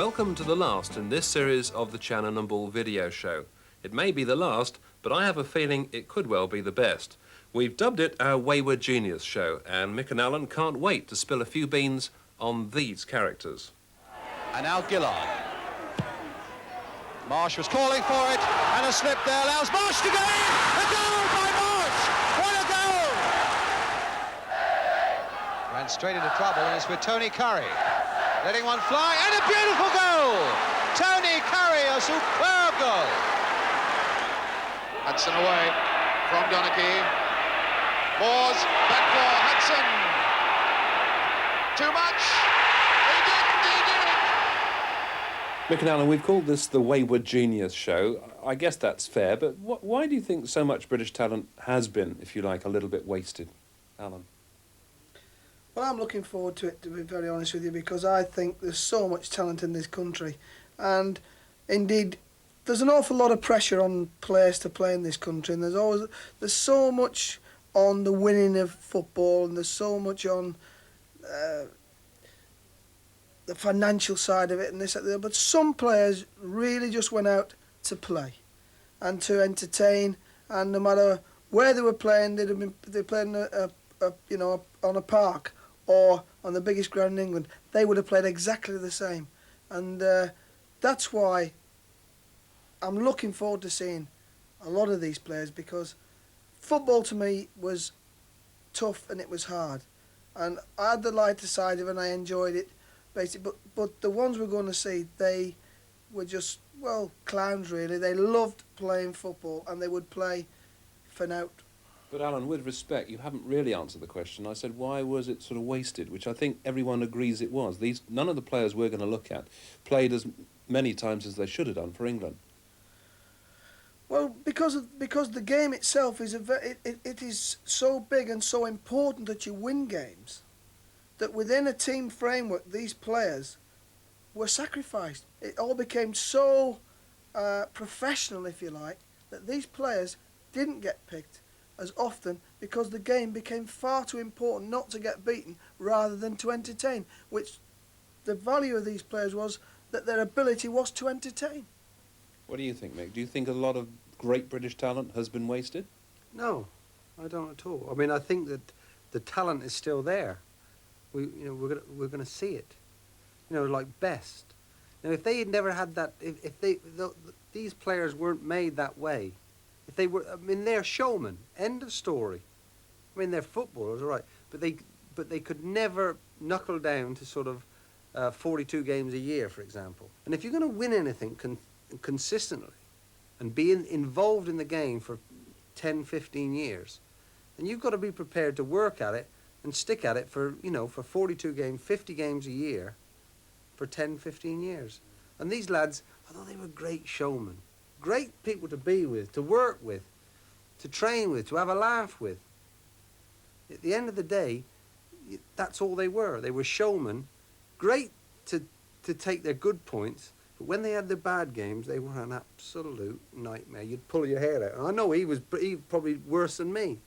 Welcome to the last in this series of the Channon and Ball video show. It may be the last, but I have a feeling it could well be the best. We've dubbed it our Wayward Genius show, and Mick and Alan can't wait to spill a few beans on these characters. And now Gillard. Marsh was calling for it, and a slip there allows Marsh to go in! A goal by Marsh! What a goal! Ran straight into trouble, and it's with Tony Curry. Letting one fly, and a beautiful goal! Tony Curry, a superb goal! Hudson away from Donachie. Moores, back for Hudson. Too much. He did. Mick and Alan, we've called this the Wayward Genius show. I guess that's fair, but why do you think so much British talent has been, if you like, a little bit wasted? Alan? Well, I'm looking forward to it, to be very honest with you, because I think there's so much talent in this country. And indeed, there's an awful lot of pressure on players to play in this country, and there's so much on the winning of football, and there's so much on the financial side of it, and this and that. But some players really just went out to play and to entertain, and no matter where they were playing, they played on a park or on the biggest ground in England, they would have played exactly the same. And that's why I'm looking forward to seeing a lot of these players, because football to me was tough and it was hard. And I had the lighter side of it and I enjoyed it, basically. But the ones we're going to see, they were just, well, clowns really. They loved playing football and they would play for nout. But Alan, with respect, you haven't really answered the question. I said, why was it sort of wasted, which I think everyone agrees it was. None of the players we're going to look at played as many times as they should have done for England. Well, because the game itself is it is so big and so important that you win games, that within a team framework, these players were sacrificed. It all became so professional, if you like, that these players didn't get picked as often because the game became far too important not to get beaten rather than to entertain, which the value of these players was that their ability was to entertain. What do you think, Mick? Do you think a lot of great British talent has been wasted? No, I don't at all. I mean, I think that the talent is still there. We're going to see it. Like Best. Now, if they had never had that, these players weren't made that way. If they were, I mean, they're showmen. End of story. I mean, they're footballers, all right, but they could never knuckle down to sort of 42 games a year, for example. And if you're going to win anything consistently and be involved in the game for 10, 15 years, then you've got to be prepared to work at it and stick at it for 42 games, 50 games a year for 10, 15 years. And these lads, although they were great showmen, great people to be with, to work with, to train with, to have a laugh with, at the end of the day, that's all they were. They were showmen, great to take their good points, but when they had their bad games, they were an absolute nightmare. You'd pull your hair out. And I know he was probably worse than me,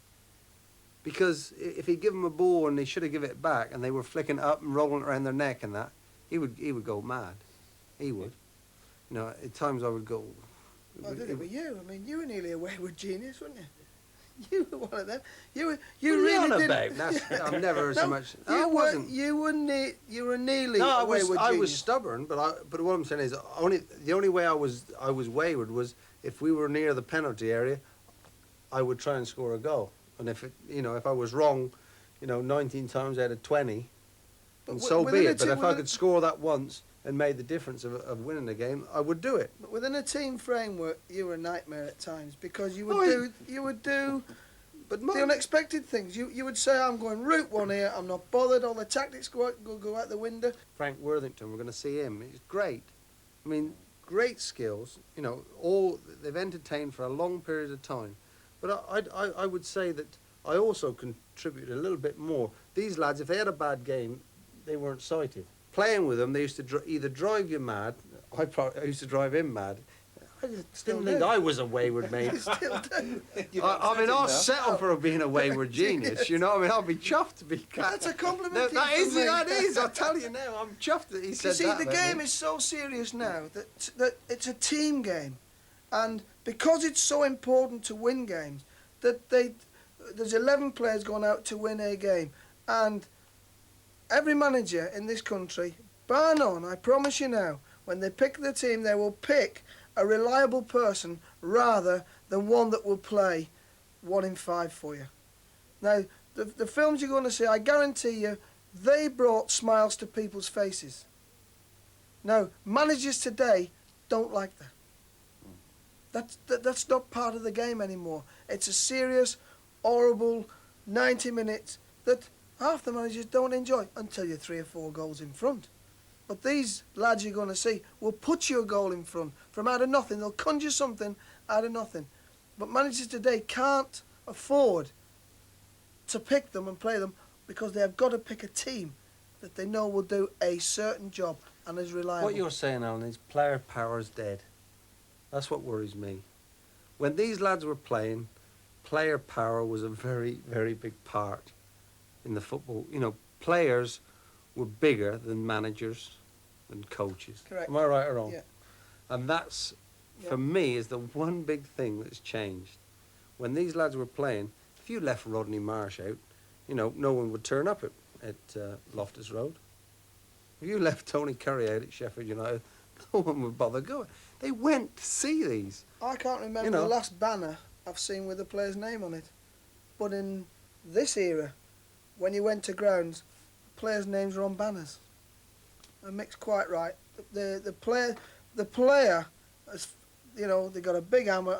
because if he'd give them a ball and they should have given it back and they were flicking it up and rolling it around their neck and that, he would go mad. He would. At times I would go... Well, I did it with you. I mean, you were nearly a wayward genius, weren't you? You were one of them. You really did. I'm never so much. You I wasn't. You were nearly No, a wayward I genius. was stubborn, but what I'm saying is the only way I was wayward was if we were near the penalty area, I would try and score a goal, and if I was wrong, 19 times out of 20, and so be it. But if I could score that once and made the difference of winning the game, I would do it. But within a team framework, you were a nightmare at times, because you would do the unexpected things. You would say, I'm going route one here, I'm not bothered, all the tactics go out the window. Frank Worthington, we're going to see him. He's great. I mean, great skills, all they've entertained for a long period of time. But I would say that I also contributed a little bit more. These lads, if they had a bad game, they weren't sighted. Playing with them, they used to either drive you mad. I used to drive him mad. I just Still didn't think do. I was a wayward mate. Still do. I mean, I'll settle for being a wayward genius, you know what I mean? I'll be chuffed to be That's a compliment. No, to that you is, from me. that is, I'll tell you now, I'm chuffed that he said You see, that the about game me. is so serious now that it's a team game, and because it's so important to win games, that there's 11 players going out to win a game, and every manager in this country, bar none, I promise you now, when they pick the team, they will pick a reliable person rather than one that will play 1 in 5 for you. Now, the films you're going to see, I guarantee you, they brought smiles to people's faces. Now, managers today don't like that. That's not part of the game anymore. It's a serious, horrible 90 minutes that half the managers don't enjoy until you're 3 or 4 goals in front. But these lads you're going to see will put you a goal in front from out of nothing. They'll conjure something out of nothing. But managers today can't afford to pick them and play them because they have got to pick a team that they know will do a certain job and is reliable. What you're saying, Alan, is player power is dead. That's what worries me. When these lads were playing, player power was a very, very big part in the football. You know, players were bigger than managers and coaches. Correct. Am I right or wrong? Yeah. And that's, Yeah. for me, is the one big thing that's changed. When these lads were playing, if you left Rodney Marsh out, you know, no one would turn up at Loftus Road. If you left Tony Curry out at Sheffield United, no one would bother going. They went to see these. I can't remember You know. the last banner I've seen with a player's name on it. But in this era, when you went to grounds, players' names were on banners. And Mick's quite right. The player, has, you know, they got a big hammer,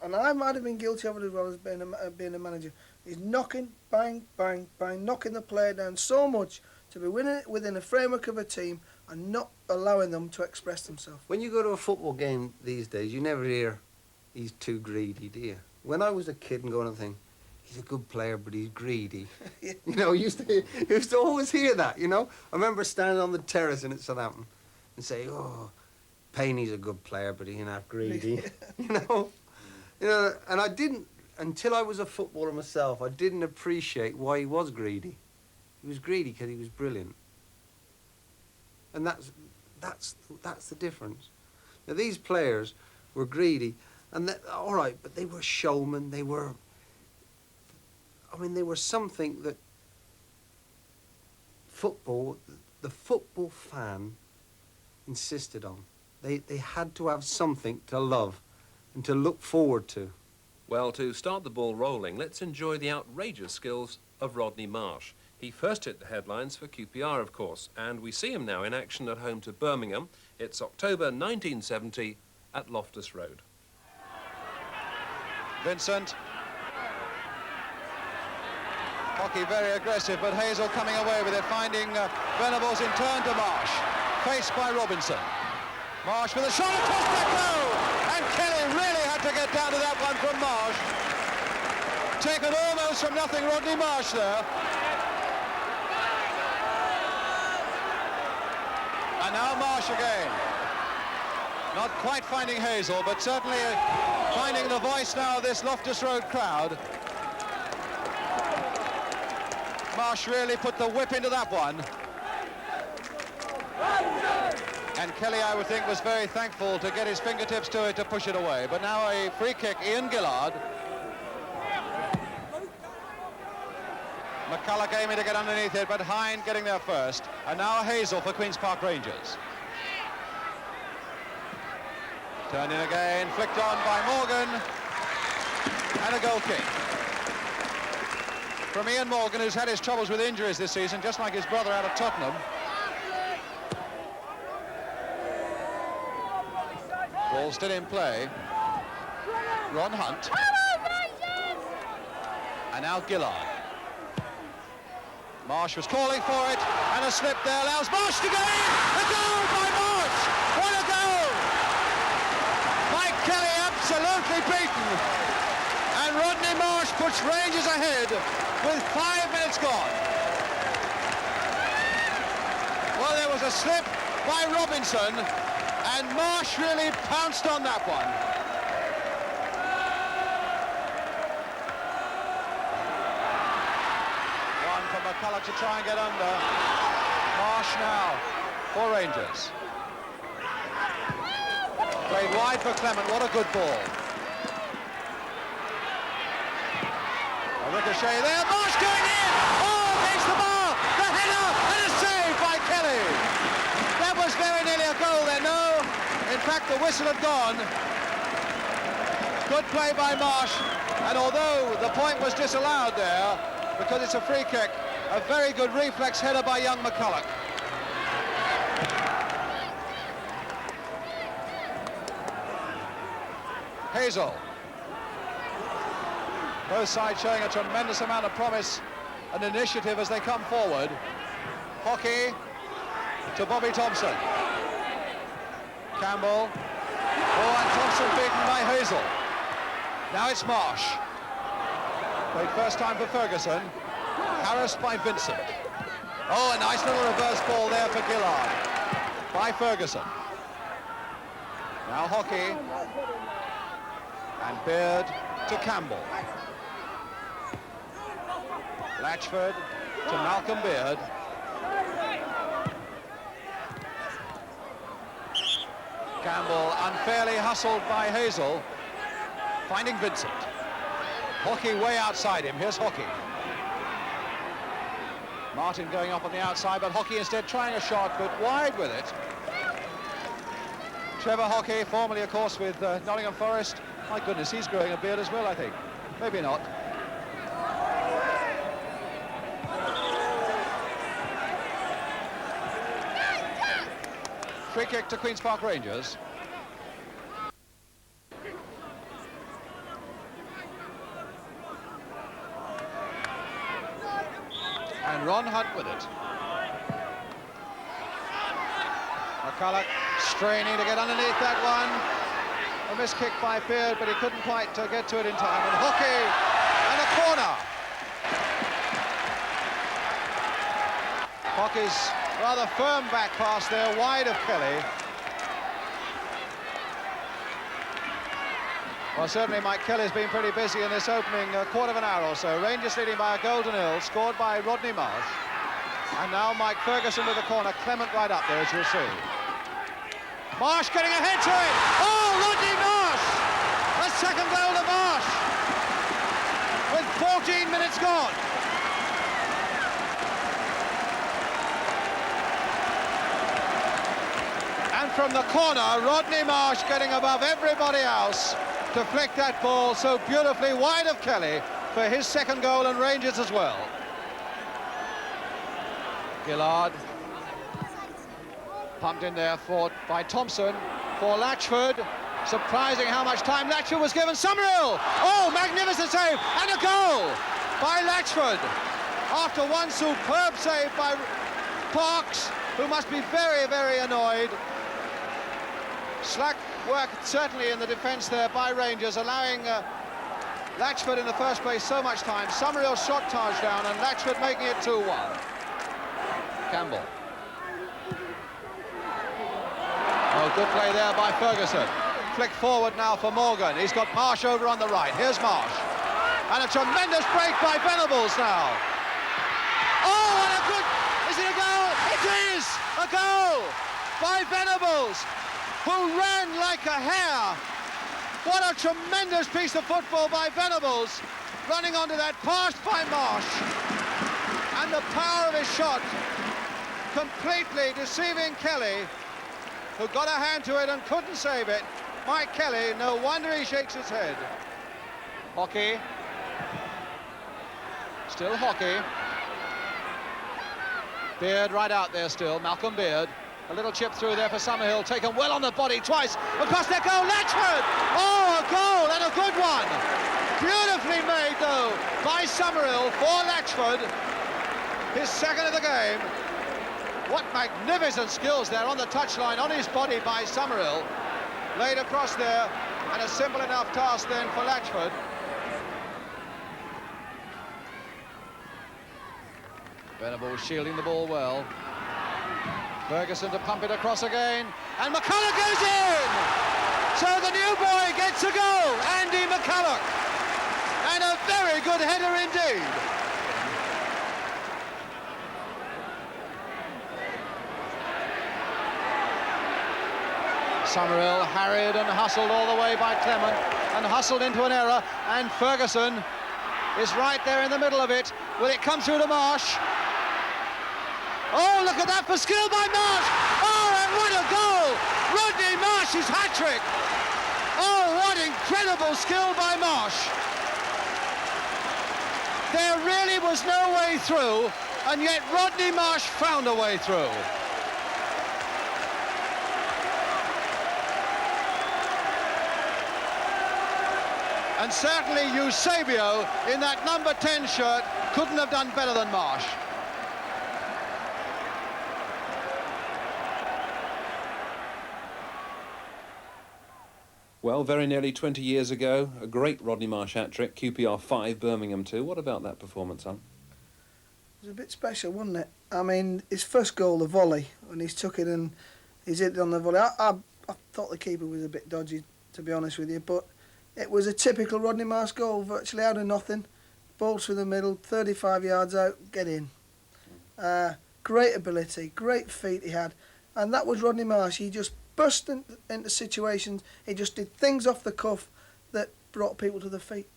and I might have been guilty of it as well as being a manager. He's knocking, bang, bang, bang, knocking the player down so much to be within a framework of a team and not allowing them to express themselves. When you go to a football game these days, you never hear, he's too greedy, do you? When I was a kid and going and think, he's a good player, but he's greedy. Yeah. You know, you used to always hear that, you know? I remember standing on the terrace in Southampton and say, oh, Payne's a good player, but he's not greedy. You know? You know, and I didn't, until I was a footballer myself, I didn't appreciate why he was greedy. He was greedy because he was brilliant. And that's the difference. Now, these players were greedy, and all right, but they were showmen, they were something that the football fan insisted on. They had to have something to love and to look forward to. Well, to start the ball rolling, let's enjoy the outrageous skills of Rodney Marsh. He first hit the headlines for QPR, of course, and we see him now in action at home to Birmingham. It's October 1970 at Loftus Road. Vincent. Hockey very aggressive, but Hazel coming away with it, finding Venables in turn to Marsh. Faced by Robinson. Marsh with a shot across the goal! And Kelly really had to get down to that one from Marsh. Taken almost from nothing, Rodney Marsh there. And now Marsh again. Not quite finding Hazel, but certainly finding the voice now of this Loftus Road crowd. Marsh really put the whip into that one. And Kelly, I would think, was very thankful to get his fingertips to it to push it away. But now a free kick, Ian Gillard. McCulloch aiming to get underneath it, but Hind getting there first. And now Hazel for Queen's Park Rangers. Turned in again, flicked on by Morgan. And a goal kick. From Ian Morgan, who's had his troubles with injuries this season, just like his brother out of Tottenham. Ball still in play. Ron Hunt. And now Gillard. Marsh was calling for it, and a slip there allows Marsh to go in. A goal by Marsh. What a goal! Mike Kelly absolutely beaten. And Rodney Marsh puts Rangers ahead with 5 minutes gone. Well, there was a slip by Robinson, And Marsh really pounced on that one. One for McCulloch to try and get under. Marsh now for Rangers. Played wide for Clement, what a good ball. A ricochet there, Marsh going in! Oh, against the bar! The header and a save by Kelly! That was very nearly a goal there, no. In fact, the whistle had gone. Good play by Marsh, and although the point was disallowed there, because it's a free kick, a very good reflex header by young McCulloch. Hazel. Both sides showing a tremendous amount of promise and initiative as they come forward. Hockey to Bobby Thompson. Campbell. Oh, and Thompson beaten by Hazel. Now it's Marsh. Played first time for Ferguson. Harassed by Vincent. Oh, a nice little reverse ball there for Gillard. By Ferguson. Now Hockey. And Beard to Campbell. Latchford to Malcolm Beard. Campbell unfairly hustled by Hazel. Finding Vincent. Hockey way outside him. Here's Hockey. Martin going up on the outside, but Hockey instead trying a shot, but wide with it. Trevor Hockey, formerly, of course, with Nottingham Forest. My goodness, he's growing a beard as well, I think. Maybe not. Free kick to Queen's Park Rangers. And Ron Hunt with it. McCulloch straining to get underneath that one. A missed kick by Beard, but he couldn't quite get to it in time. And Hockey and a corner. Hockey's rather firm back pass there, wide of Kelly. Well, certainly Mike Kelly's been pretty busy in this opening quarter of an hour or so. Rangers leading by a goal to nil, scored by Rodney Marsh. And now Mike Ferguson with the corner, Clement right up there, as you'll see. Marsh getting ahead to it. Oh, Rodney Marsh! A second goal to Marsh with 14 minutes gone. And from the corner, Rodney Marsh getting above everybody else to flick that ball so beautifully wide of Kelly for his second goal, and Rangers as well. Gillard pumped in there by Thompson for Latchford. Surprising how much time Latchford was given. Summerhill! Oh, magnificent save! And a goal by Latchford after one superb save by Parks, who must be very, very annoyed. Slack work certainly in the defence there by Rangers, allowing Latchford in the first place so much time. Summerhill shot touchdown and Latchford making it 2-1. Campbell. Oh, good play there by Ferguson. Flick forward now for Morgan. He's got Marsh over on the right. Here's Marsh. And a tremendous break by Venables now. Oh, and a good... Is it a goal? It is a goal by Venables, who ran like a hare. What a tremendous piece of football by Venables, running onto that, passed by Marsh. And the power of his shot completely deceiving Kelly, who got a hand to it and couldn't save it. Mike Kelly, no wonder he shakes his head. Hockey. Still Hockey. Beard right out there still, Malcolm Beard. A little chip through there for Summerhill, taken well on the body twice. Across their goal, Latchford! Oh, a goal, and a good one! Beautifully made, though, by Summerhill for Latchford. His second of the game. What magnificent skills there on the touchline, on his body by Summerhill. Laid across there, and a simple enough task then for Latchford. Venables shielding the ball well. Ferguson to pump it across again, and McCulloch goes in! So the new boy gets a goal, Andy McCulloch, and a very good header indeed. Summerhill harried and hustled all the way by Clement, and hustled into an error, and Ferguson is right there in the middle of it. Will it come through to Marsh? Oh, look at that for skill by Marsh! Oh, and what a goal! Rodney Marsh's hat-trick! Oh, what incredible skill by Marsh! There really was no way through, and yet Rodney Marsh found a way through. And certainly Eusebio, in that number 10 shirt, couldn't have done better than Marsh. Well, very nearly 20 years ago, a great Rodney Marsh hat-trick, QPR 5, Birmingham 2. What about that performance, Alan? It was a bit special, wasn't it? I mean, his first goal, the volley, when he's took it and he's hit it on the volley. I thought the keeper was a bit dodgy, to be honest with you, but it was a typical Rodney Marsh goal, virtually out of nothing. Balls through the middle, 35 yards out, get in. Great ability, great feet he had. And that was Rodney Marsh. He just burst into situations. He just did things off the cuff that brought people to their feet.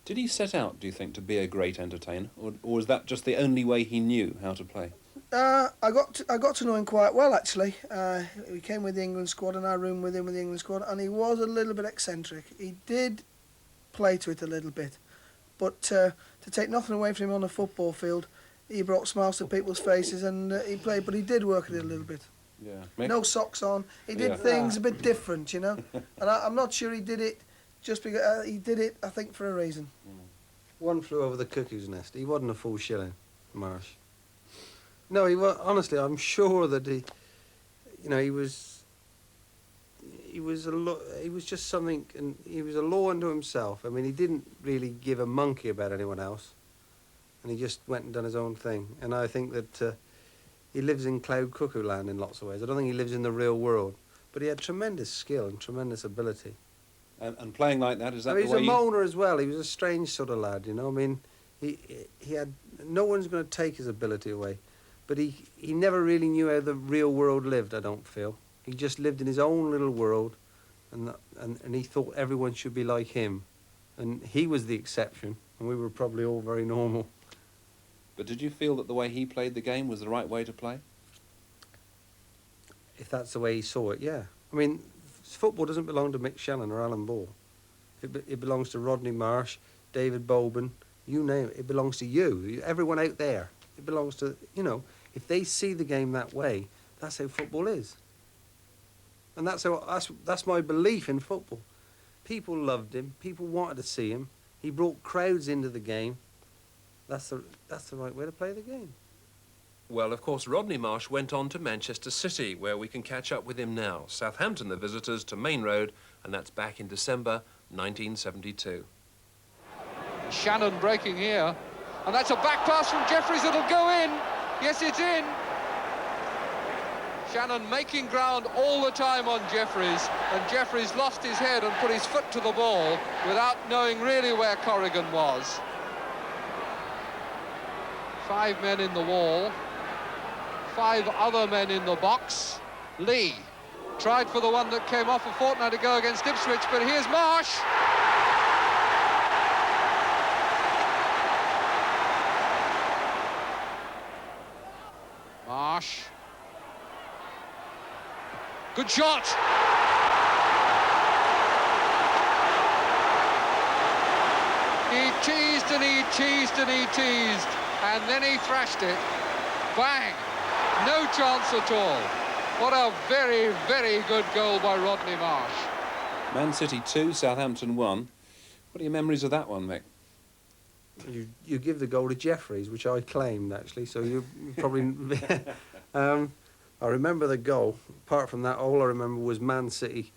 Did he set out, do you think, to be a great entertainer? Or was that just the only way he knew how to play? I got to know him quite well, actually. He came with the England squad, and I roomed with him with the England squad, and he was a little bit eccentric. He did play to it a little bit, but to take nothing away from him on the football field, he brought smiles to people's faces, and he played, but he did work at it a little bit. Yeah. Mick? No socks on. He did things a bit different, you know. And I'm not sure he did it just because he did it, I think, for a reason. One flew over the cuckoo's nest. He wasn't a full shilling, Marsh. No, he was. Honestly, I'm sure that he was just something, and he was a law unto himself. I mean, he didn't really give a monkey about anyone else, and he just went and done his own thing. And I think that he lives in cloud cuckoo land in lots of ways. I don't think he lives in the real world, but he had tremendous skill and tremendous ability. And playing like that, is that I mean, the way he's a moaner as well. He was a strange sort of lad, you know. I mean, he had no one's going to take his ability away, but he never really knew how the real world lived. I don't feel he just lived in his own little world, and he thought everyone should be like him, and he was the exception, and we were probably all very normal. But did you feel that the way he played the game was the right way to play? If that's the way he saw it, yeah. I mean, football doesn't belong to Mick Channon or Alan Ball. It belongs to Rodney Marsh, David Boban, you name it. It belongs to you, everyone out there. It belongs to, you know, if they see the game that way, that's how football is. And that's my belief in football. People loved him. People wanted to see him. He brought crowds into the game. That's the right way to play the game. Well, of course, Rodney Marsh went on to Manchester City, where we can catch up with him now. Southampton, the visitors to Main Road, and that's back in December 1972. Channon breaking here, and that's a back pass from Jeffries. It'll go in. Yes, it's in. Channon making ground all the time on Jeffries, and Jeffries lost his head and put his foot to the ball without knowing really where Corrigan was. 5 men in the wall, 5 other men in the box. Lee tried for the one that came off a fortnight ago against Ipswich, but here's Marsh. Marsh. Good shot. He teased and he teased and he teased, and then he thrashed it. Bang! No chance at all. What a very, very good goal by Rodney Marsh. Man City 2, Southampton 1. What are your memories of that one, Mick? You give the goal to Jeffries, which I claimed, actually, so you probably... I remember the goal. Apart from that, all I remember was Man City,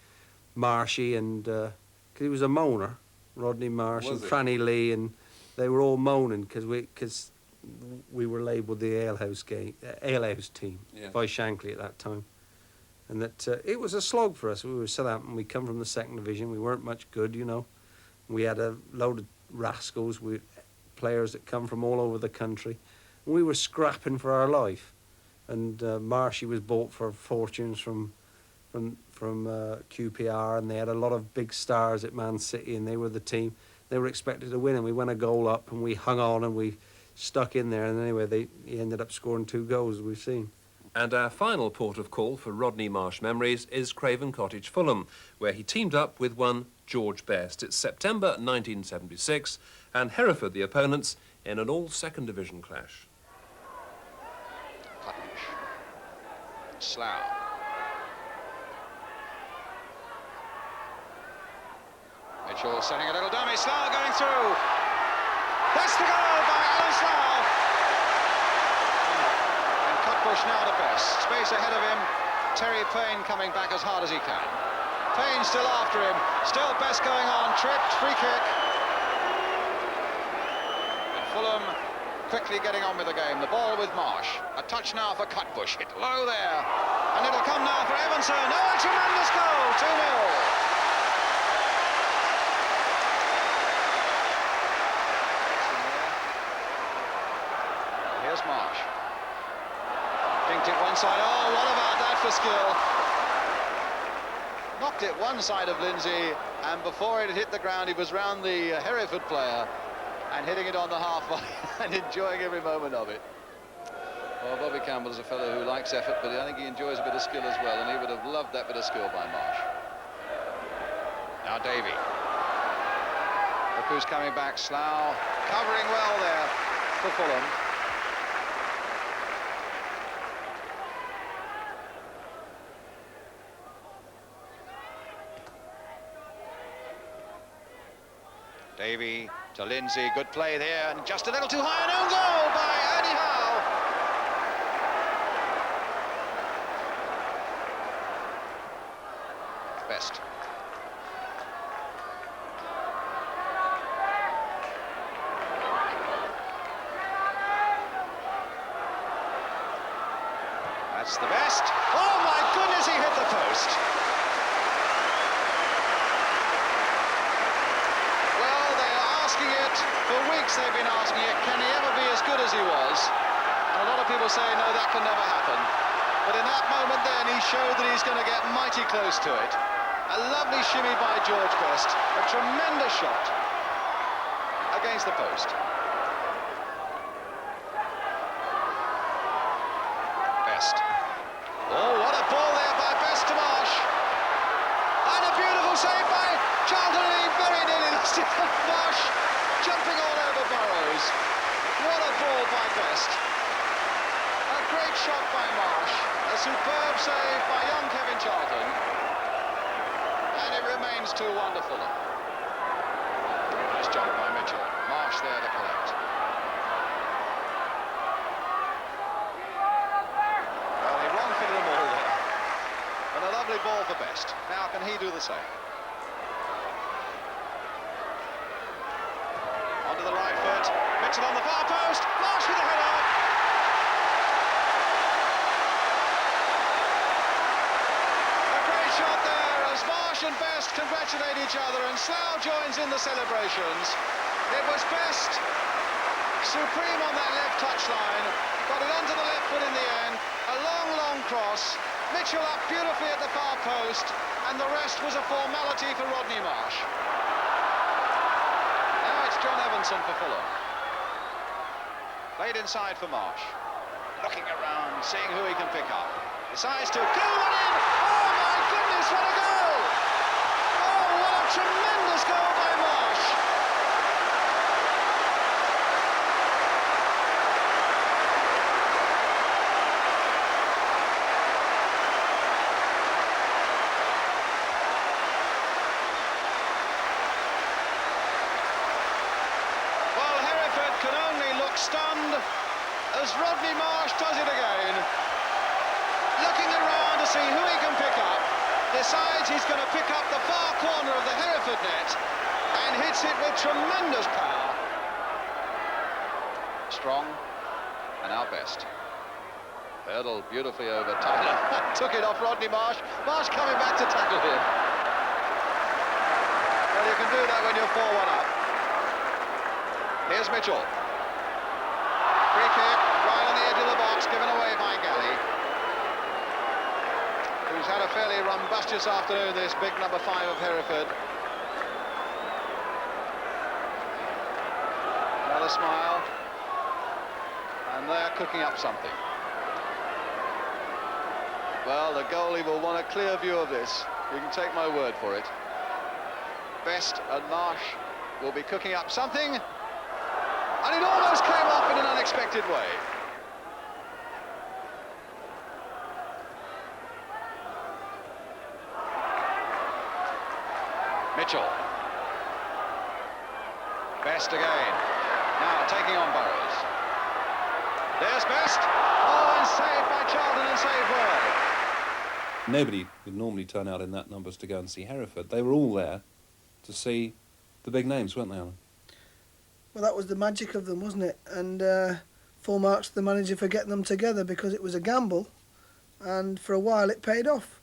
Marshy, and... because he was a moaner, Rodney Marsh and Franny Lee, and they were all moaning because we were labelled the alehouse team Yeah. by Shankly at that time, and that it was a slog for us. We were Southampton. We come from the second division. We weren't much good, you know. We had a load of rascals, players that come from all over the country. And we were scrapping for our life, and Marshy was bought for fortunes from QPR, and they had a lot of big stars at Man City, and they were the team. They were expected to win, and we went a goal up, and we hung on, and we stuck in there. And anyway, he ended up scoring 2 goals, as we've seen. And our final port of call for Rodney Marsh memories is Craven Cottage, Fulham, where he teamed up with one George Best. It's September 1976, and Hereford the opponents in an all-second division clash. Slough. Mitchell setting a little dummy. Slough going through. That's the goal by Alan Slough. And Cutbush now to Best. Space ahead of him. Terry Payne coming back as hard as he can. Payne still after him. Still Best going on. Tripped. Free kick. And Fulham quickly getting on with the game. The ball with Marsh. A touch now for Cutbush. Hit low there. And it'll come now for Evanson. Oh, a tremendous goal. 2-0. Here's Marsh. Kinked it one side. Oh, what about that for skill? Knocked it one side of Lindsay, and before it hit the ground, he was round the Hereford player and hitting it on the half volley and enjoying every moment of it. Well, Bobby Campbell is a fellow who likes effort, but I think he enjoys a bit of skill as well, and he would have loved that bit of skill by Marsh. Now Davey. Look who's coming back. Slough covering well there for Fulham. Davey to Lindsay, good play there, and just a little too high, an own goal by Ernie Howe. Best. That's the Best. Oh my goodness, he hit the post. For weeks they've been asking it, can he ever be as good as he was? And a lot of people say, no, that can never happen. But in that moment then, he showed that he's going to get mighty close to it. A lovely shimmy by George Best. A tremendous shot against the post. Best. Oh, what a ball there by Best to Marsh. And a beautiful save by Charlton. He very nearly lost it. Marsh jumping all over Burrows. What a ball by Best. A great shot by Marsh. A superb save by young Kevin Charlton. And it remains 2-1 to Fulham. Nice jump by Mitchell. Marsh there to collect. Well, he wrong-footed them all there. And a lovely ball for Best. Now can he do the same? Onto the right foot. Mitchell on the far post. Marsh with a header. A great shot there as Marsh and Best congratulate each other, and Slough joins in the celebrations. It was Best supreme on that left touchline. Got it onto the left foot in the end. A long, long cross. Mitchell up beautifully at the far post, and the rest was a formality for Rodney Marsh. John Evanson for Fulham. Played inside for Marsh. Looking around, seeing who he can pick up. Decides to go one in. Oh my goodness, what a goal! Oh, what a tremendous goal by Marsh. Stunned as Rodney Marsh does it again. Looking around to see who he can pick up. Decides he's going to pick up the far corner of the Hereford net and hits it with tremendous power. Strong And now Best. Hurdled beautifully over Tyler. Took it off Rodney Marsh. Marsh coming back to tackle him. Well, you can do that when you're 4-1 up. Here's Mitchell. Free kick, right on the edge of the box, given away by Galley, who's had a fairly rumbustious afternoon, this big number 5 of Hereford. Another smile. And they're cooking up something. Well, the goalie will want a clear view of this. You can take my word for it. Best and Marsh will be cooking up something. And it almost came off in an unexpected way. Mitchell. Best again. Now taking on Burrows. There's Best. Oh, and saved by Charlton and saved well. Nobody would normally turn out in that numbers to go and see Hereford. They were all there to see the big names, weren't they, Alan? Well, that was the magic of them, wasn't it? And full marks to the manager for getting them together, because it was a gamble, and for a while it paid off.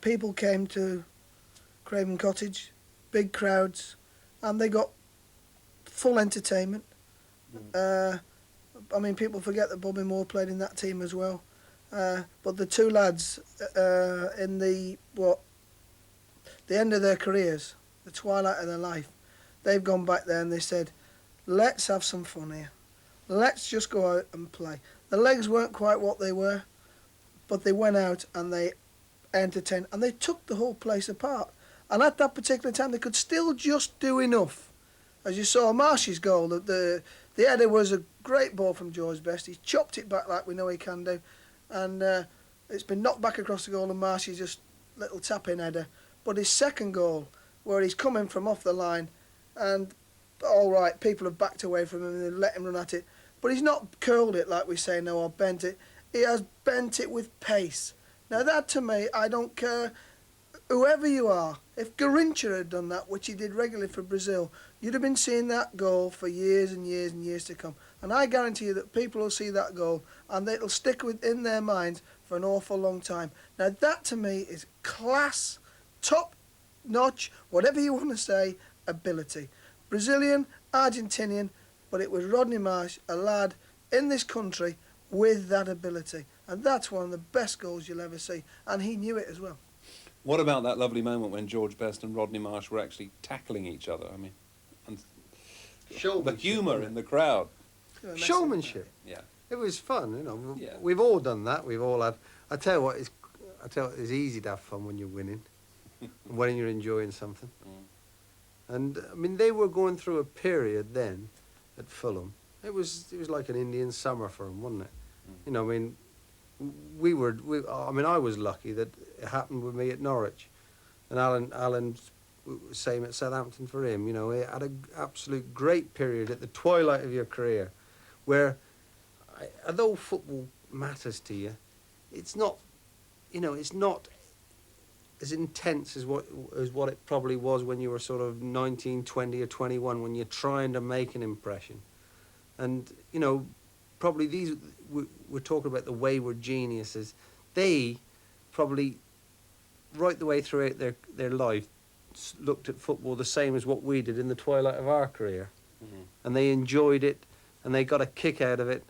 People came to Craven Cottage, big crowds, and they got full entertainment. I mean, people forget that Bobby Moore played in that team as well. But the two lads in the end of their careers, the twilight of their life, they've gone back there and they said, let's have some fun here. Let's just go out and play. The legs weren't quite what they were, but they went out and they entertained, and they took the whole place apart. And at that particular time, they could still just do enough. As you saw Marsh's goal, the header was a great ball from George Best. He chopped it back like we know he can do. And it's been knocked back across the goal, and Marsh's just little tap-in header. But his second goal, where he's coming from off the line, and all right, people have backed away from him and they let him run at it. But he's not curled it like we say now, or bent it. He has bent it with pace. Now that, to me, I don't care whoever you are. If Garincha had done that, which he did regularly for Brazil, you'd have been seeing that goal for years and years and years to come. And I guarantee you that people will see that goal and it'll stick in their minds for an awful long time. Now that, to me, is class, top-notch, whatever you want to say, ability. Brazilian, Argentinian, but it was Rodney Marsh, a lad in this country with that ability. And that's one of the best goals you'll ever see. And he knew it as well. What about that lovely moment when George Best and Rodney Marsh were actually tackling each other? I mean, and the humour in the crowd. Showmanship. Yeah. It was fun, you know. Yeah. We've all done that. We've all had. I tell you what, it's easy to have fun when you're winning, when you're enjoying something. And I mean, they were going through a period then at Fulham. It was like an Indian summer for them, wasn't it? You know, I mean, I was lucky that it happened with me at Norwich, and Alan's same at Southampton for him. You know, he had an absolute great period at the twilight of your career, where, although football matters to you, it's not, you know, it's not as intense as what it probably was when you were sort of 19, 20 or 21, when you're trying to make an impression. And, you know, probably we're talking about the wayward geniuses. They probably, right the way throughout their life, looked at football the same as what we did in the twilight of our career. And they enjoyed it, and they got a kick out of it.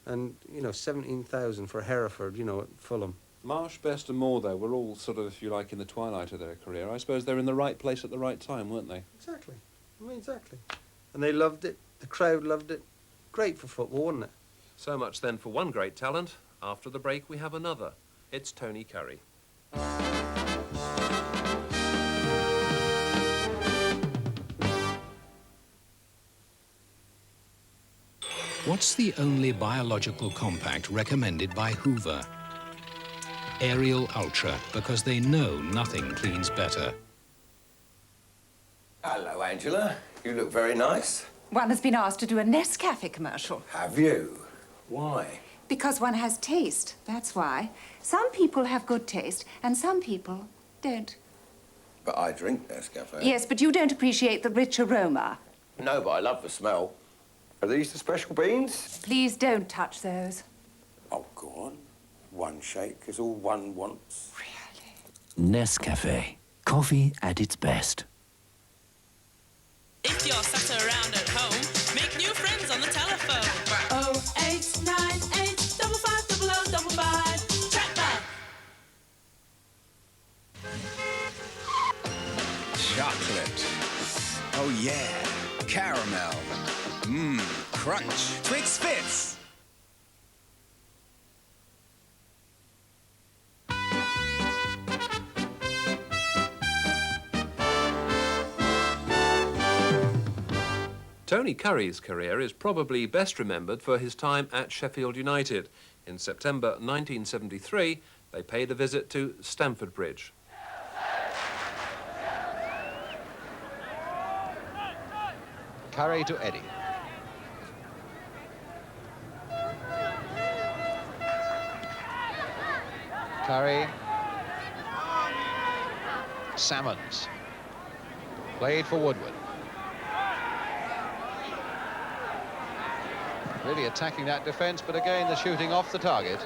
And, you know, 17,000 for Hereford, you know, at Fulham. Marsh, Best and Moore, though, were all sort of, if you like, in the twilight of their career. I suppose they're in the right place at the right time, weren't they? Exactly. I mean, exactly. And they loved it. The crowd loved it. Great for football, wasn't it? So much then for one great talent. After the break, we have another. It's Tony Curry. What's the only biological compact recommended by Hoover? Ariel Ultra, because they know nothing cleans better. Hello, Angela. You look very nice. One has been asked to do a Nescafe commercial. Have you? Why? Because one has taste, that's why. Some people have good taste, and some people don't. But I drink Nescafe. Yes, but you don't appreciate the rich aroma. No, but I love the smell. Are these the special beans? Please don't touch those. Oh, go on. One shake is all one wants. Nescafe. Coffee at its best. If you're sat around at home, make new friends on the telephone. 0898 55 0055. Chat back. Chocolate. Oh yeah. Caramel. Mmm. Crunch. Twix Fits. Tony Curry's career is probably best remembered for his time at Sheffield United. In September 1973, they paid a visit to Stamford Bridge. Curry to Eddie. Curry. Salmons. Played for Woodward. Really attacking that defence, but again the shooting off the target.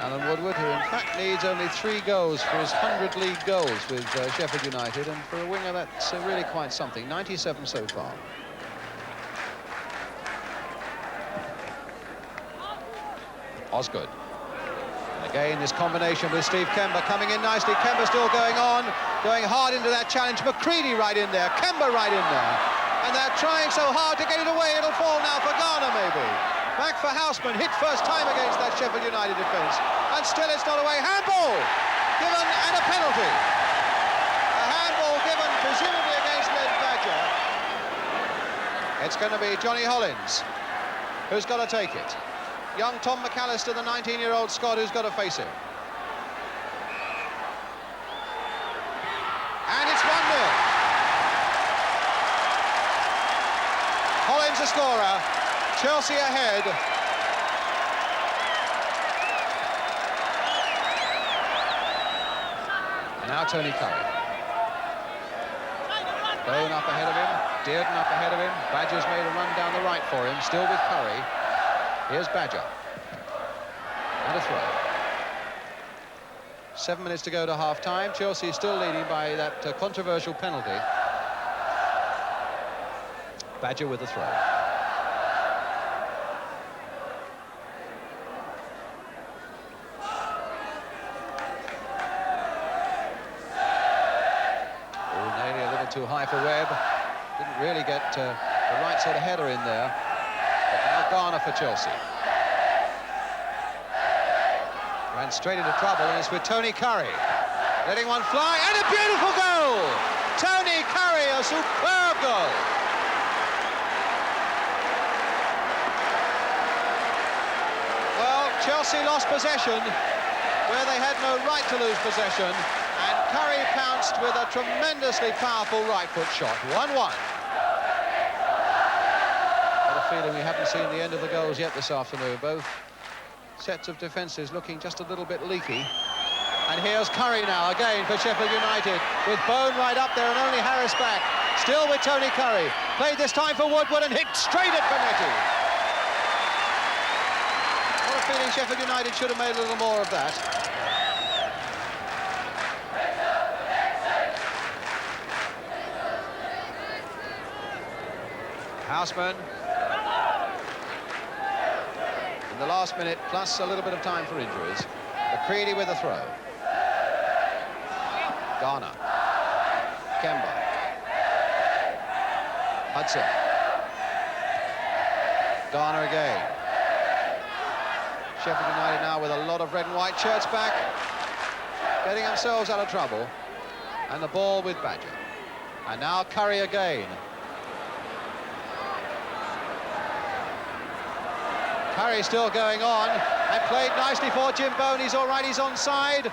Alan Woodward, who in fact needs only 3 goals for his 100 league goals with Sheffield United, and for a winger that's really quite something. 97 so far. Osgood. And again this combination with Steve Kemba coming in nicely. Kemba still going on, going hard into that challenge. McCready right in there, Kemba right in there. And they're trying so hard to get it away, it'll fall now for Garner maybe. Back for Houseman, hit first time against that Sheffield United defence. And still it's not away. Handball given and a penalty. A handball given presumably against Led Badger. It's going to be Johnny Hollins who's got to take it. Young Tom McAllister, the 19-year-old Scot, who's got to face him. And it's 1-0. Hollins a scorer, Chelsea ahead. And now Tony Curry. Bone up ahead of him, Dearden up ahead of him. Badger's made a run down the right for him, still with Curry. Here's Badger. And a throw. 7 minutes to go to half-time. Chelsea still leading by that controversial penalty. Badger with a throw. Oh, nearly a little too high for Webb. Didn't really get the right sort of header in there. But now Garner for Chelsea. Ran straight into trouble, and it's with Tony Curry. Letting one fly, and a beautiful goal! Tony Curry, a superb goal! Chelsea lost possession where they had no right to lose possession, and Curry pounced with a tremendously powerful right foot shot. 1-1. Got a feeling we haven't seen the end of the goals yet this afternoon. Both sets of defences looking just a little bit leaky. And here's Curry now again for Sheffield United, with Bone right up there and only Harris back. Still with Tony Curry. Played this time for Woodward and hit straight at Benetti. Feeling Sheffield United should have made a little more of that. Houseman. In the last minute, plus a little bit of time for injuries. McCready with a throw. Garner. Kemba. Hudson. Garner again. Sheffield United now with a lot of red and white shirts back, getting themselves out of trouble. And the ball with Badger. And now Curry again. Curry still going on, and played nicely for Jim Bone. He's all right, he's onside.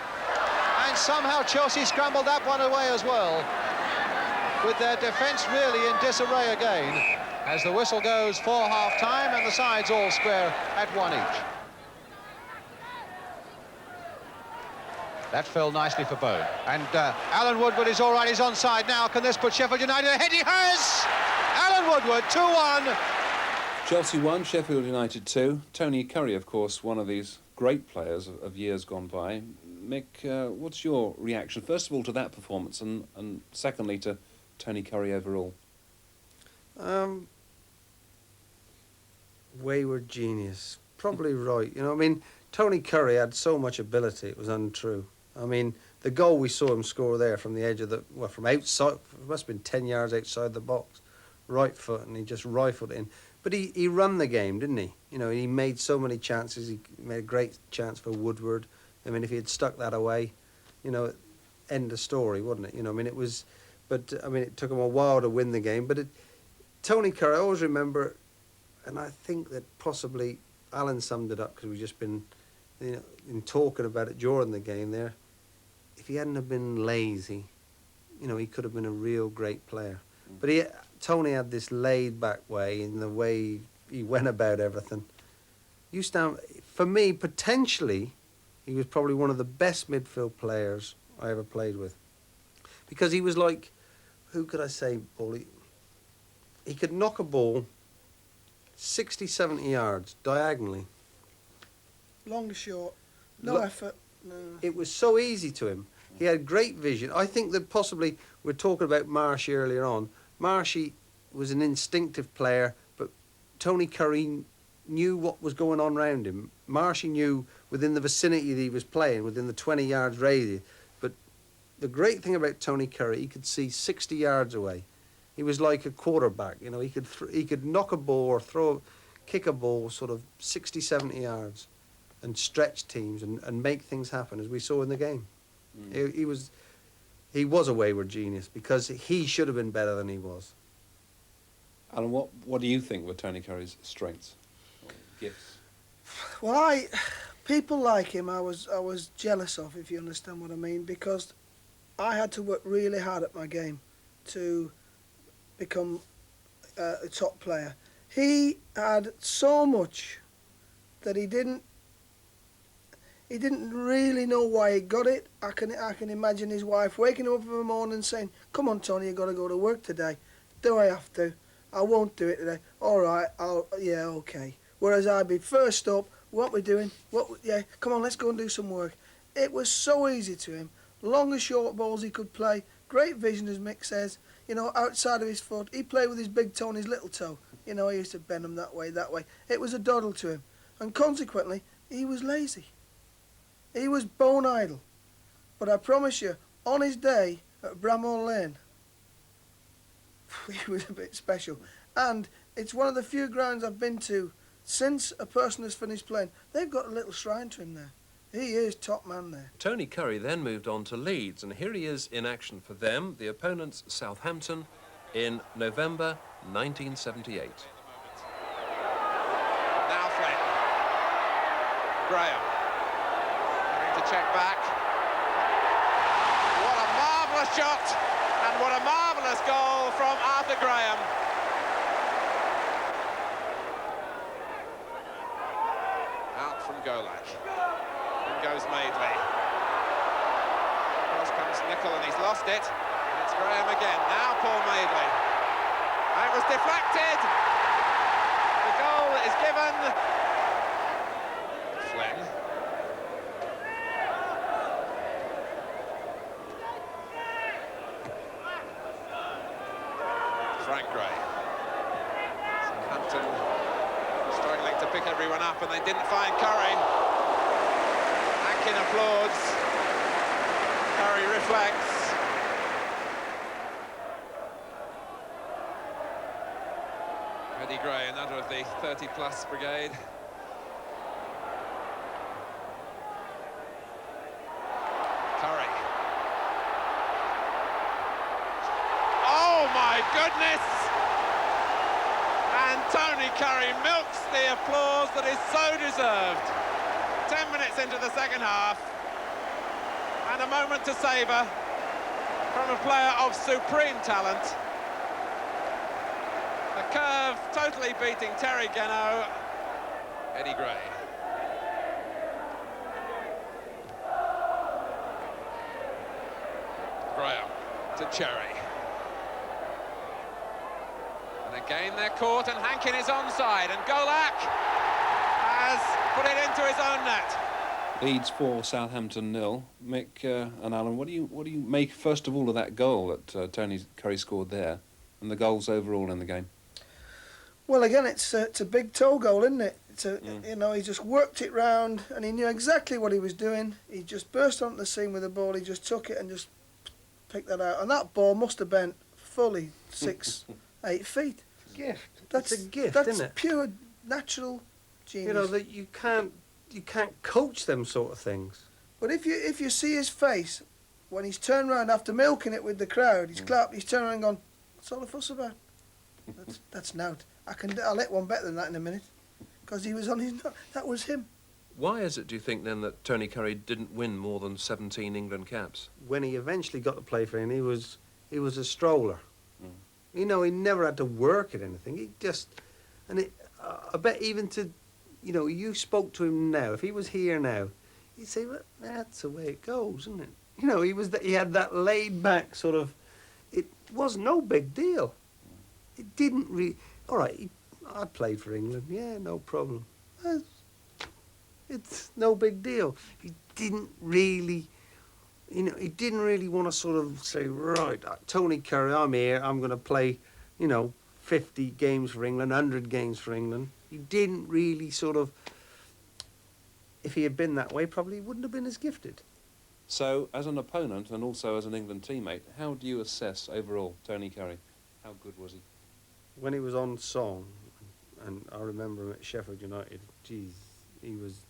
And somehow Chelsea scrambled that one away as well, with their defence really in disarray again, as the whistle goes for half-time and the sides all square at 1 each. That fell nicely for Bone. And Alan Woodward is all right, he's onside now. Can this put Sheffield United ahead? He has! Alan Woodward, 2-1. Chelsea 1, Sheffield United 2. Tony Curry, of course, one of these great players of years gone by. Mick, what's your reaction, first of all, to that performance, and secondly, to Tony Curry overall? Wayward genius. Probably right. You know, I mean, Tony Curry had so much ability, it was untrue. I mean, the goal we saw him score there from the edge of the, well, from outside, it must have been 10 yards outside the box, right foot, and he just rifled it in. But he run the game, didn't he? You know, he made so many chances. He made a great chance for Woodward. I mean, if he had stuck that away, you know, end of story, wouldn't it? You know, I mean, it was, but I mean, it took him a while to win the game. But Tony Curry, I always remember, and I think that possibly Alan summed it up because we've just been, you know, in talking about it during the game there. If he hadn't have been lazy, you know, he could have been a real great player. But Tony had this laid-back way in the way he went about everything. For me, potentially, he was probably one of the best midfield players I ever played with. Because he was like, who could I say, Paul? He could knock a ball 60, 70 yards diagonally. Long or short, no effort. No. It was so easy to him. He had great vision. I think that possibly, we're talking about Marshy earlier on, Marshy was an instinctive player, but Tony Curry knew what was going on around him. Marshy knew within the vicinity that he was playing, within the 20 yards radius. But the great thing about Tony Curry, he could see 60 yards away. He was like a quarterback, you know, he could knock a ball or kick a ball sort of 60, 70 yards and stretch teams and make things happen, as we saw in the game. He was a wayward genius because he should have been better than he was. Alan, what do you think were Tony Curry's strengths or gifts? Well, people like him I was jealous of, if you understand what I mean, because I had to work really hard at my game to become a top player. He had so much that he didn't really know why he got it. I can imagine his wife waking him up in the morning saying, "Come on, Tony, you've got to go to work today." "Do I have to?" "I won't do it today." "All right, yeah, okay." Whereas I'd be first up, "What we doing? Yeah, come on, let's go and do some work." It was so easy to him. Long and short balls he could play. Great vision, as Mick says. You know, outside of his foot, he played with his big toe and his little toe. You know, he used to bend them that way. It was a doddle to him. And consequently, he was lazy. He was bone idle. But I promise you, on his day at Bramhall Lane, he was a bit special. And it's one of the few grounds I've been to since a person has finished playing. They've got a little shrine to him there. He is top man there. Tony Curry then moved on to Leeds, and here he is in action for them, the opponents Southampton, in November 1978. Now Flynn. Graham. To check back. What a marvellous shot and what a marvellous goal from Arthur Graham. Out from Golak. In goes Madeley. Cross comes Nicol and he's lost it. And it's Graham again. Now Paul Madeley. And it was deflected. The goal is given. Flynn. Frank Gray. Southampton struggling to pick everyone up and they didn't find Curry. Atkin applauds. Curry reflects. Eddie Gray, another of the 30-plus brigade. Curry. Oh my goodness! And Tony Curry milks the applause that is so deserved. 10 minutes into the second half, and a moment to savour from a player of supreme talent. The curve totally beating Terry Geno. Eddie Gray. Graham to Cherry. Gain their court, and Hankin is onside, and Golak has put it into his own net. Leeds 4, Southampton 0. Mick and Alan, what do you make first of all of that goal that Tony Curry scored there, and the goals overall in the game? Well, again, it's a big toe goal, isn't it? You know, he just worked it round, and he knew exactly what he was doing. He just burst onto the scene with the ball. He just took it and just picked that out, and that ball must have been fully 6, 8 feet. Gift. That's a gift, that's isn't it? Pure natural genius. You know that you can't coach them sort of things. But if you see his face when he's turned round after milking it with the crowd, he's clapped, he's turned around and gone, "What's all the fuss about?" That's nout. I'll let one better than that in a minute, because he was on his. That was him. Why is it, do you think, then, that Tony Curry didn't win more than 17 England caps? When he eventually got to play for him, he was a stroller. You know, he never had to work at anything. He just, I bet even to, you know, you spoke to him now. If he was here now, he'd say, "Well, that's the way it goes, isn't it?" You know, he had that laid back sort of. It was no big deal. It didn't really. All right, I played for England. Yeah, no problem. It's no big deal. He didn't really. You know, he didn't really want to sort of say, "Right, Tony Curry, I'm here, I'm going to play, you know, 50 games for England, 100 games for England." He didn't really sort of, if he had been that way, probably he wouldn't have been as gifted. So, as an opponent and also as an England teammate, how do you assess overall Tony Curry? How good was he? When he was on song, and I remember him at Sheffield United, geez, he was,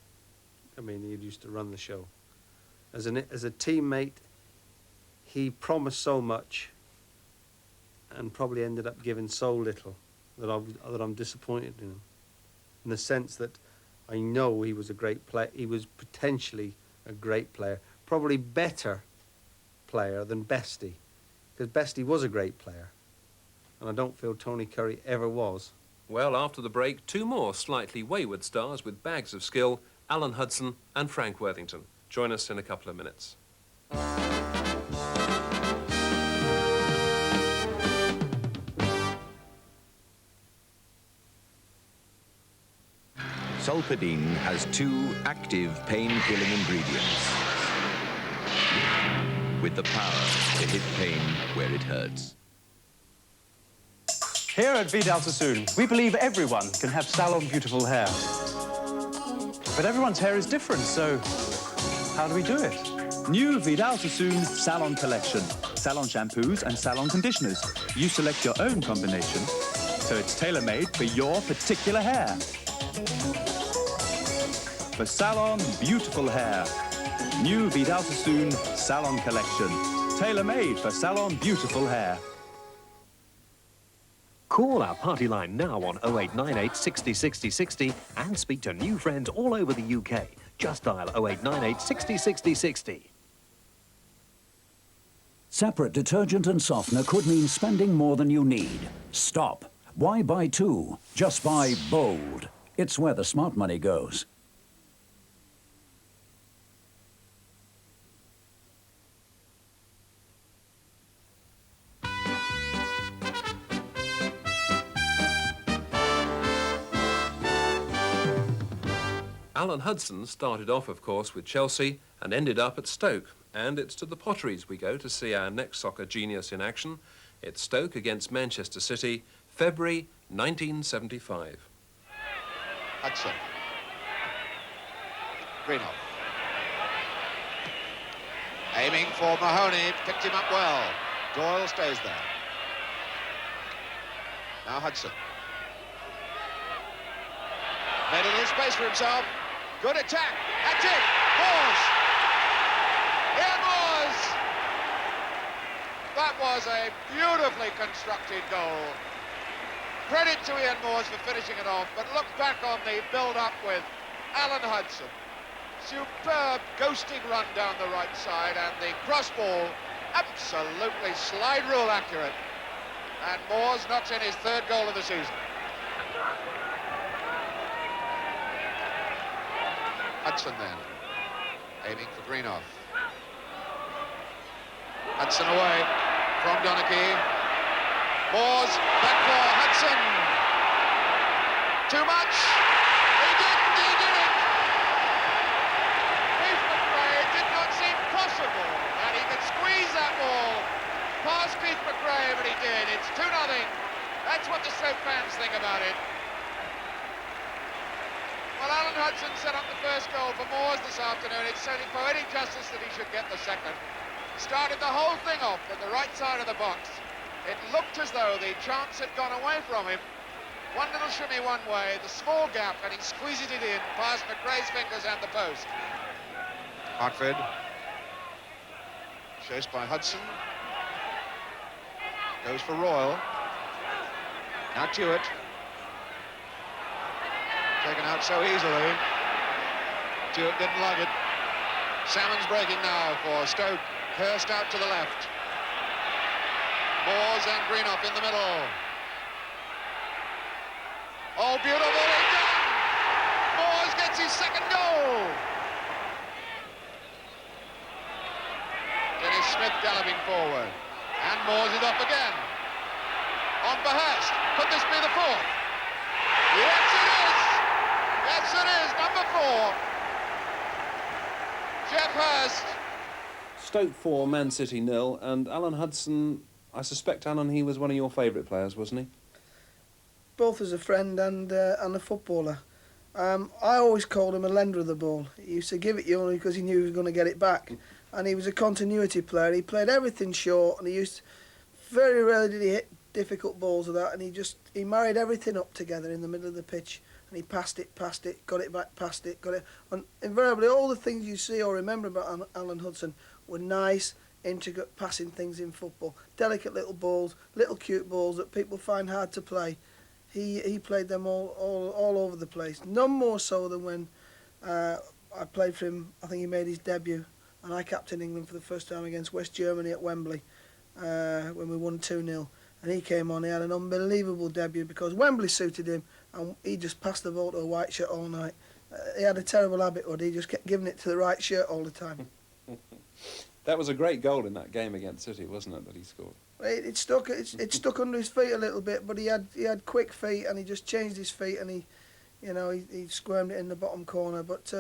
I mean, he used to run the show. As a teammate, he promised so much and probably ended up giving so little that I'm disappointed in him. In the sense that I know he was a great player. He was potentially a great player, probably better player than Bestie, because Bestie was a great player, and I don't feel Tony Curry ever was. Well, after the break, two more slightly wayward stars with bags of skill, Alan Hudson and Frank Worthington. Join us in a couple of minutes. Solpadeine has 2 active pain-killing ingredients with the power to hit pain where it hurts. Here at Vidal Sassoon, we believe everyone can have salon beautiful hair. But everyone's hair is different, so how do we do it? New Vidal Sassoon Salon Collection. Salon shampoos and salon conditioners. You select your own combination, so it's tailor-made for your particular hair. For salon beautiful hair. New Vidal Sassoon Salon Collection. Tailor-made for salon beautiful hair. Call our party line now on 0898 60 60 60 and speak to new friends all over the UK. Just dial 0898 60 60 60. Separate detergent and softener could mean spending more than you need. Stop. Why buy 2? Just buy Bold. It's where the smart money goes. Alan Hudson started off, of course, with Chelsea and ended up at Stoke. And it's to the Potteries we go to see our next soccer genius in action. It's Stoke against Manchester City, February 1975. Hudson. Greenhoff. Aiming for Mahoney, picked him up well. Doyle stays there. Now Hudson. Made a little space for himself. Good attack. That's it. Moores. Ian Moores. That was a beautifully constructed goal. Credit to Ian Moores for finishing it off, but look back on the build-up with Alan Hudson. Superb ghosting run down the right side, and the cross ball absolutely slide rule accurate. And Moores knocks in his 3rd goal of the season. Hudson then, aiming for Greenhoff. Hudson away from Donaghy. Moores, back for Hudson. Too much. He did it. Keith McRae, it did not seem possible that he could squeeze that ball past Keith McRae, but he did. It's 2-0. That's what the Stoke fans think about it. Well, Alan Hudson set up the first goal for Moores this afternoon. It's only poetic justice that he should get the second. Started the whole thing off at the right side of the box. It looked as though the chance had gone away from him. One little shimmy one way, the small gap, and he squeezes it in past McRae's fingers and the post. Hartford. Chased by Hudson. Goes for Royal. Now Tuitt. Taken out so easily. Tuitt didn't like it. Salmon's breaking now for Stoke. Hurst out to the left. Moores and Greenough in the middle. Oh, beautifully done! Moores gets his second goal. Dennis Smith galloping forward. And Moores is up again. On for Hurst. Could this be the fourth? Yes, it is! Yes, it is. Number 4. Jeff Hurst. Stoke 4, Man City 0, and Alan Hudson, I suspect, Alan, he was one of your favourite players, wasn't he? Both as a friend and a footballer. I always called him a lender of the ball. He used to give it you only because he knew he was going to get it back. And he was a continuity player. He played everything short, and he used very rarely did he hit difficult balls with that, and he married everything up together in the middle of the pitch, and he passed it, got it back, passed it, got it. And invariably, all the things you see or remember about Alan Hudson were nice, intricate passing things in football. Delicate little balls, little cute balls that people find hard to play. He played them all over the place. None more so than when I played for him. I think he made his debut, and I captained England for the first time against West Germany at Wembley when we won 2-0. And he came on, he had an unbelievable debut because Wembley suited him, and he just passed the ball to a white shirt all night. He had a terrible habit, or he just kept giving it to the right shirt all the time. That was a great goal in that game against City, wasn't it, that he scored? It stuck under his feet a little bit, but he had quick feet, and he just changed his feet, and he squirmed it in the bottom corner. But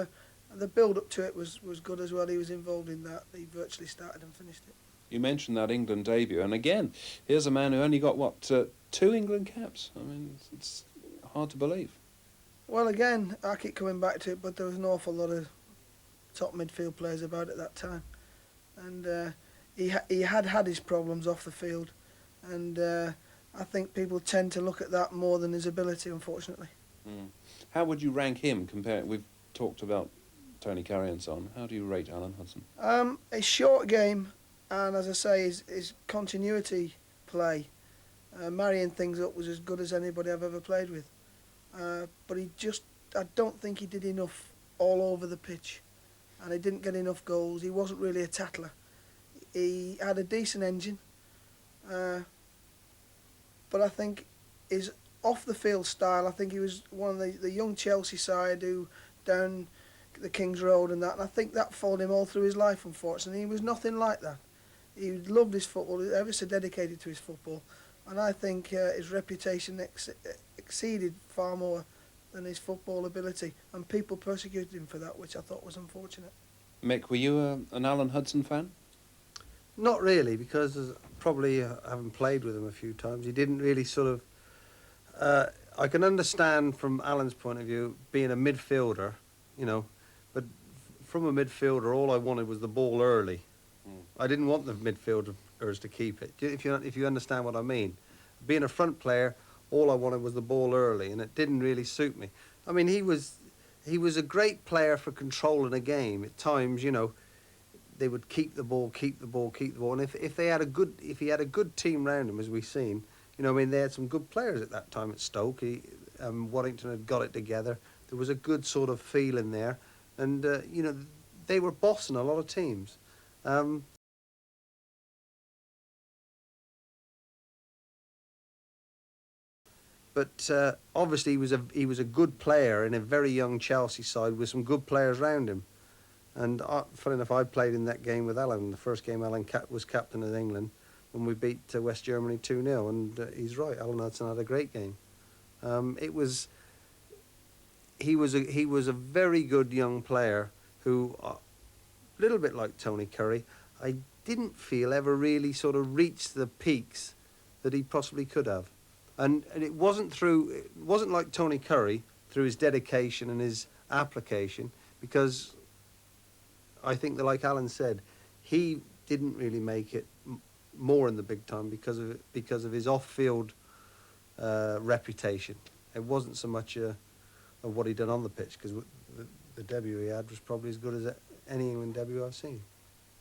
the build up to it was good as well. He was involved in that. He virtually started and finished it. You mentioned that England debut, and again, here's a man who only got, what, 2 England caps? I mean, it's hard to believe. Well, again, I keep coming back to it, but there was an awful lot of top midfield players about at that time. And he had his problems off the field, and I think people tend to look at that more than his ability, unfortunately. Mm. How would you rank him compared? We've talked about Tony Curry and so on. How do you rate Alan Hudson? A short game, and as I say, his continuity play, marrying things up, was as good as anybody I've ever played with. But I don't think he did enough all over the pitch, and he didn't get enough goals. He wasn't really a tackler. He had a decent engine, but I think his off-the-field style, I think he was one of the young Chelsea side who down the King's Road and that, and I think that followed him all through his life, unfortunately. He was nothing like that. He loved his football, he was ever so dedicated to his football, and I think his reputation exceeded far more than his football ability, and people persecuted him for that, which I thought was unfortunate. Mick, were you an Alan Hudson fan? Not really, because probably having played with him a few times, he didn't really sort of... I can understand from Alan's point of view, being a midfielder, but from a midfielder, all I wanted was the ball early. I didn't want the midfielders to keep it, if you understand what I mean. Being a front player, all I wanted was the ball early, and it didn't really suit me. I mean, he was a great player for controlling a game. At times, they would keep the ball, and if he had a good team round him, as we've seen, they had some good players at that time at Stoke. Waddington had got it together. There was a good sort of feeling there, and they were bossing a lot of teams. But obviously he was a good player in a very young Chelsea side with some good players around him. And funny enough, I played in that game with Alan, the first game Alan was captain of England, when we beat West Germany 2-0, and he's right. Alan Hudson had a great game. He was a very good young player who, a little bit like Tony Curry, I didn't feel ever really sort of reached the peaks that he possibly could have. And it wasn't like Tony Curry through his dedication and his application, because I think that, like Alan said, he didn't really make it more in the big time because of his off-field reputation. It wasn't so much of what he'd done on the pitch, because the debut he had was probably as good as any England debut I've seen.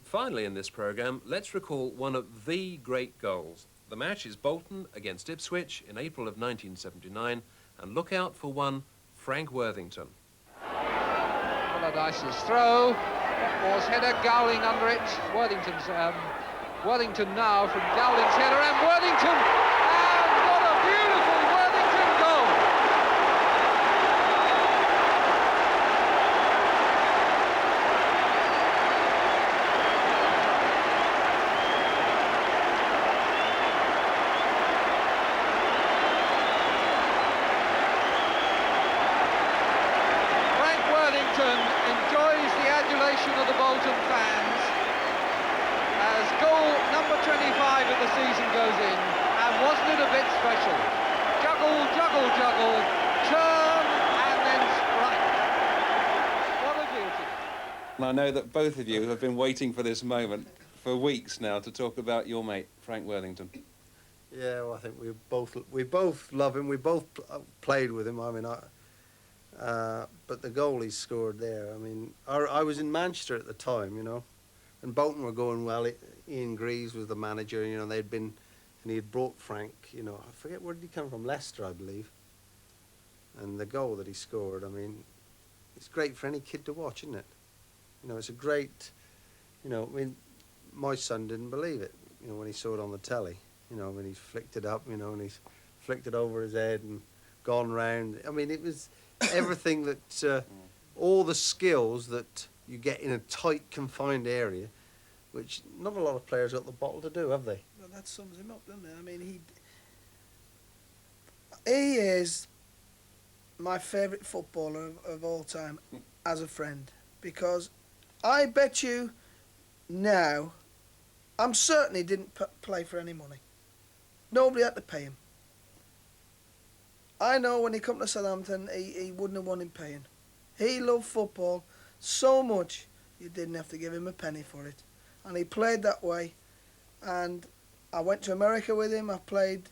Finally in this programme, let's recall one of the great goals. The match is Bolton against Ipswich in April of 1979, and look out for one Frank Worthington. Allardyce's throw, Moore's header, Gowling under it. Worthington now from Gowling's header, and Worthington, and what a beautiful Worthington goal! Frank Worthington enjoys the adulation of the Bolton fans as goal number 25 of the season goes in, and wasn't it a bit special? Juggle, juggle, juggle, turn and then strike. What a beauty. And I know that both of you have been waiting for this moment for weeks now to talk about your mate, Frank Worthington. Yeah, well, I think we both love him. We both played with him. I mean, but the goal he scored there, I mean, I was in Manchester at the time, you know, and Bolton were going well. Ian Greaves was the manager, you know, and he had brought Frank, you know, I forget where did he come from, Leicester, I believe. And the goal that he scored, I mean, it's great for any kid to watch, isn't it? You know, it's a great, you know, I mean, my son didn't believe it, you know, when he saw it on the telly, you know, when he flicked it up, you know, and he's flicked it over his head and gone round. I mean, it was everything that, all the skills that you get in a tight, confined area, which not a lot of players got the bottle to do, have they? Well, that sums him up, doesn't it? I mean, he is my favourite footballer of all time as a friend, because I bet you now, I'm certain he didn't play for any money. Nobody had to pay him. I know when he come to Southampton, he wouldn't have wanted paying. He loved football so much, you didn't have to give him a penny for it. And he played that way. And I went to America with him, I played.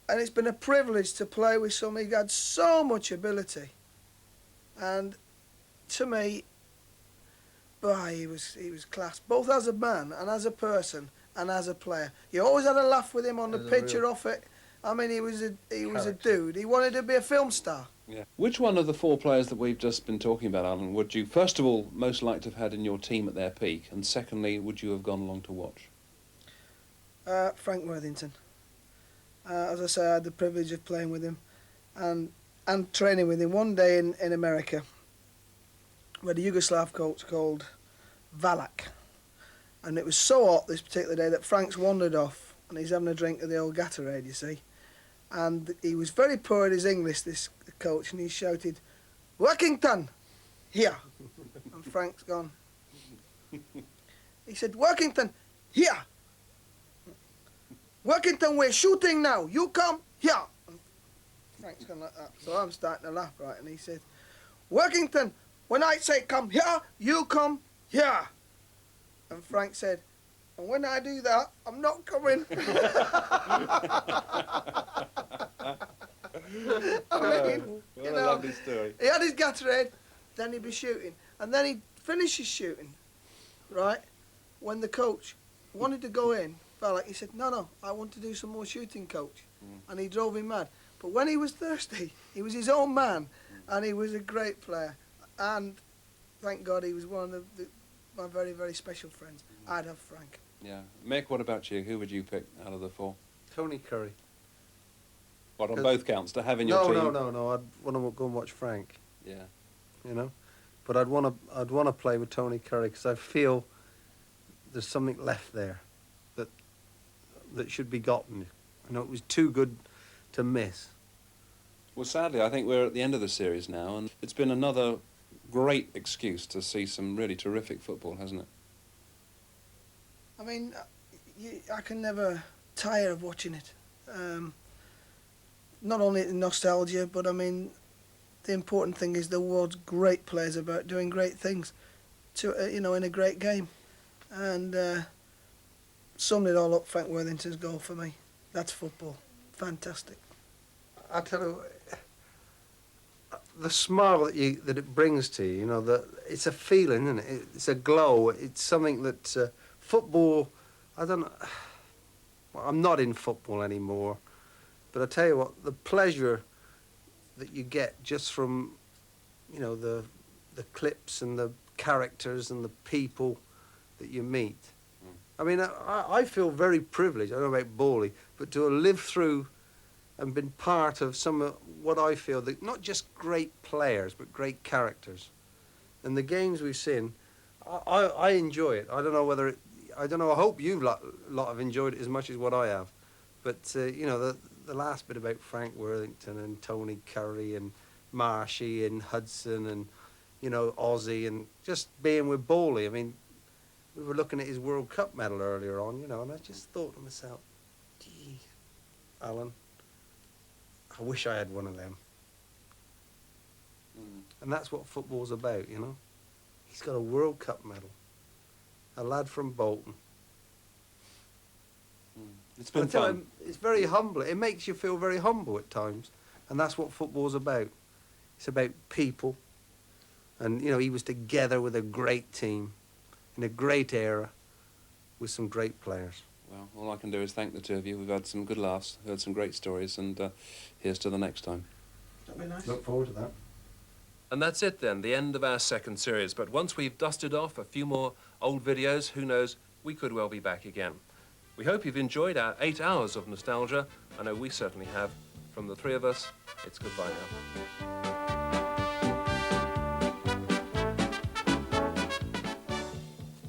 And it's been a privilege to play with somebody who had so much ability. And to me, boy, he was class, both as a man and as a person and as a player. You always had a laugh with him on the pitch or off it. I mean, he was a dude. He wanted to be a film star. Yeah. Which one of the four players that we've just been talking about, Alan, would you, first of all, most like to have had in your team at their peak, and secondly, would you have gone along to watch? Frank Worthington. As I say, I had the privilege of playing with him and training with him one day in America. We had a Yugoslav coach called Valak. And it was so hot this particular day that Frank's wandered off and he's having a drink of the old Gatorade, you see. And he was very poor at his English, this coach, and he shouted, "Workington, here." And Frank's gone. He said, "Workington, here. Workington, we're shooting now. You come here." And Frank's gone like that. So I'm starting to laugh, right? And he said, "Workington, when I say come here, you come here." And Frank said, "And when I do that, I'm not coming." I mean, what a lovely story. He had his Gatorade, then he'd be shooting. And then he'd finish his shooting, right? When the coach wanted to go in, felt like he said, no, I want to do some more shooting, coach. And he drove him mad. But when he was thirsty, he was his own man, and he was a great player. And thank God he was one of my very, very special friends. I'd have Frank. Yeah. Mick, what about you? Who would you pick out of the four? Tony Curry. What, on both counts, to have in your team? No. I'd want to go and watch Frank. Yeah. You know? But I'd want to play with Tony Curry, because I feel there's something left there that that should be gotten. You know, it was too good to miss. Well, sadly, I think we're at the end of the series now, and it's been another great excuse to see some really terrific football, hasn't it? I mean, I can never tire of watching it. Not only the nostalgia, but I mean, the important thing is there was great players about doing great things, you know, in a great game, and summed it all up. Frank Worthington's goal for me. That's football. Fantastic. I tell you, the smile that it brings to you, you know, it's a feeling, isn't it? It's a glow. It's something that football. I don't know. Well, I'm not in football anymore, but I tell you what, the pleasure that you get just from, you know, the clips and the characters and the people that you meet. I mean, I feel very privileged. I don't know about Bowley, but to have lived through and been part of some of what I feel that not just great players but great characters. And the games we've seen, I enjoy it. I don't know whether I don't know. I hope you lot have enjoyed it as much as what I have. But you know, the last bit about Frank Worthington and Tony Curry and Marshy and Hudson and, you know, Ozzy and just being with Bowley. I mean, we were looking at his World Cup medal earlier on, you know, and I just thought to myself, gee, Alan, I wish I had one of them. And that's what football's about, you know. He's got a World Cup medal. A lad from Bolton. It's been fun. It's very humble. It makes you feel very humble at times. And that's what football's about. It's about people. And, you know, he was together with a great team in a great era with some great players. Well, all I can do is thank the two of you. We've had some good laughs, heard some great stories, and here's to the next time. That'd be nice. Look forward to that. And that's it then, the end of our second series. But once we've dusted off a few more old videos, who knows, we could well be back again. We hope you've enjoyed our 8 hours of nostalgia. I know we certainly have. From the three of us, it's goodbye now.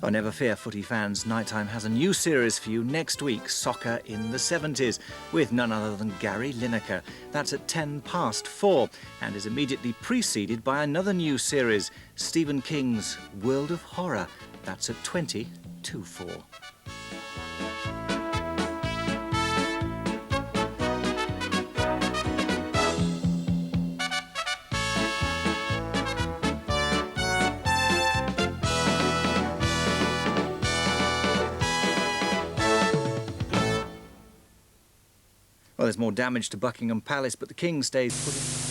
Oh, never fear, footy fans. Nighttime has a new series for you next week, Soccer in the 70s, with none other than Gary Lineker. That's at 4:10, and is immediately preceded by another new series, Stephen King's World of Horror. That's at 4:20. Well, there's more damage to Buckingham Palace, but the King stays put.